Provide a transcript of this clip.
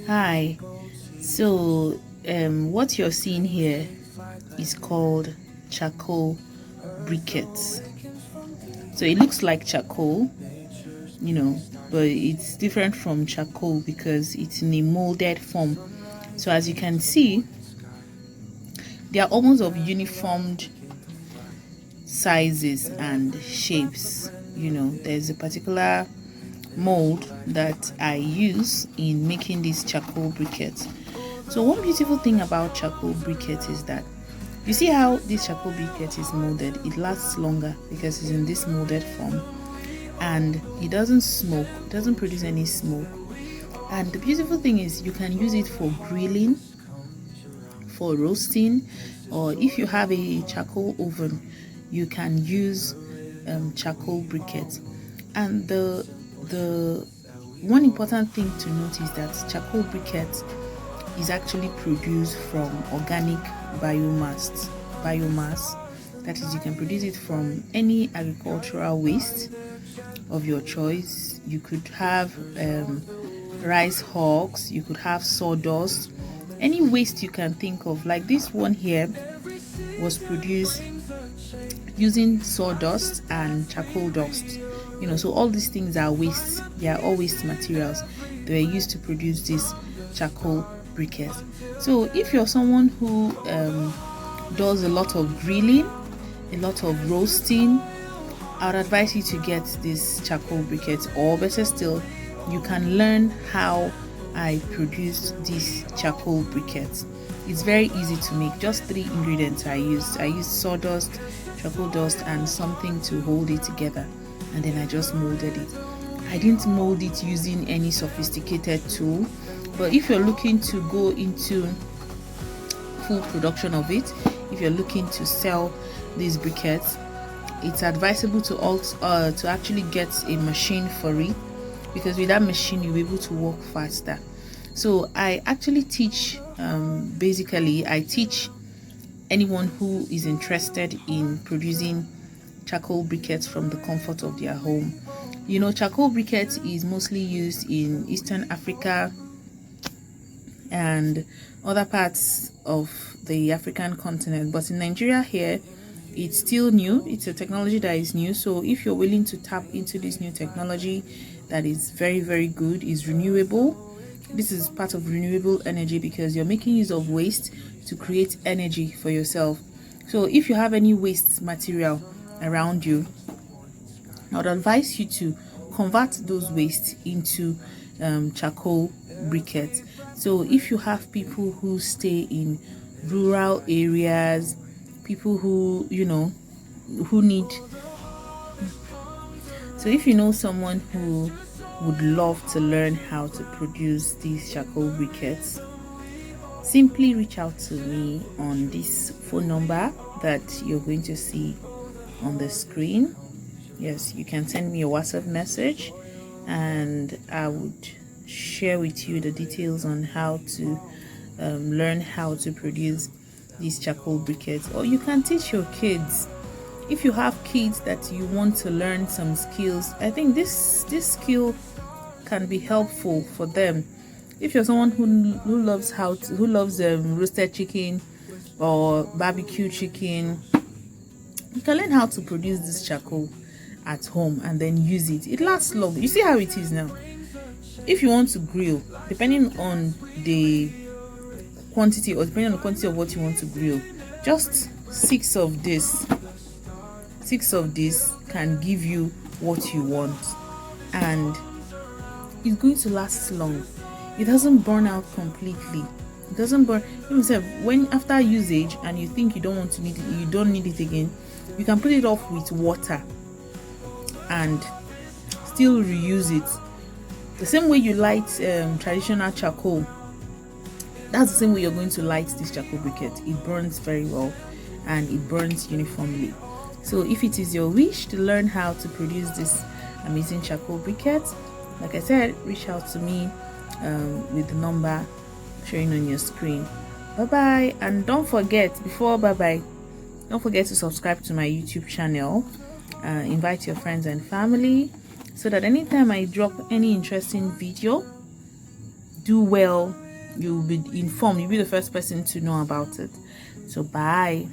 Hi. So what you're seeing here is called charcoal briquettes. So it looks like charcoal, but it's different from charcoal because it's in a molded form. So as you can see, they are almost of uniformed sizes and shapes. There's a particular mold that I use in making these charcoal briquettes. So one beautiful thing about charcoal briquettes is that you see how this charcoal briquette is molded. It lasts longer because it's in this molded form, and it doesn't smoke. It doesn't produce any smoke. And the beautiful thing is you can use it for grilling, for roasting, or if you have a charcoal oven, you can use charcoal briquettes. And the one important thing to note is that charcoal briquettes is actually produced from organic biomass. That is, you can produce it from any agricultural waste of your choice. You could have rice hulks, you could have sawdust, any waste you can think of. Like this one here was produced using sawdust and charcoal dust. So all these things are waste. They are all waste materials. They were used to produce this charcoal briquettes. So if you're someone who does a lot of grilling, a lot of roasting, I would advise you to get this charcoal briquettes, or better still, you can learn how I produce these charcoal briquettes. It's very easy to make. Just 3 ingredients I used. I used sawdust, charcoal dust, and something to hold it together, and then I just molded it. I didn't mold it using any sophisticated tool, but if you're looking to go into full production of it, if you're looking to sell these briquettes, it's advisable to actually get a machine for it, because with that machine you'll be able to work faster. So I actually teach I teach anyone who is interested in producing charcoal briquettes from the comfort of their home. Charcoal briquettes is mostly used in Eastern Africa and other parts of the African continent, but in Nigeria here, it's still new. It's a technology that is new. So if you're willing to tap into this new technology that is very, very good, is renewable. This is part of renewable energy because you're making use of waste to create energy for yourself. So if you have any waste material around you, I would advise you to convert those waste into charcoal briquettes. So if you have people who stay in rural areas, people who need, so if you know someone who would love to learn how to produce these charcoal briquettes, simply reach out to me on this phone number that you're going to see on the screen. Yes, you can send me a WhatsApp message and I would share with you the details on how to learn how to produce these charcoal briquettes. Or you can teach your kids. If you have kids that you want to learn some skills, I think this skill can be helpful for them. If you're someone who loves roasted chicken or barbecue chicken, you can learn how to produce this charcoal at home and then use it. It lasts long. You see how it is now. If you want to grill, depending on the quantity of what you want to grill, just 6 of this can give you what you want, and it's going to last long. It doesn't burn out completely. It doesn't burn. When after usage and you think you don't need it again, you can put it off with water and still reuse it. The same way you light traditional charcoal, that's the same way you're going to light this charcoal briquette. It burns very well and it burns uniformly. So if it is your wish to learn how to produce this amazing charcoal briquette, like I said, reach out to me with the number showing on your screen. Bye bye, and don't forget to subscribe to my YouTube channel. Invite your friends and family so that anytime I drop any interesting video, do well, you'll be informed. You'll be the first person to know about it. So bye.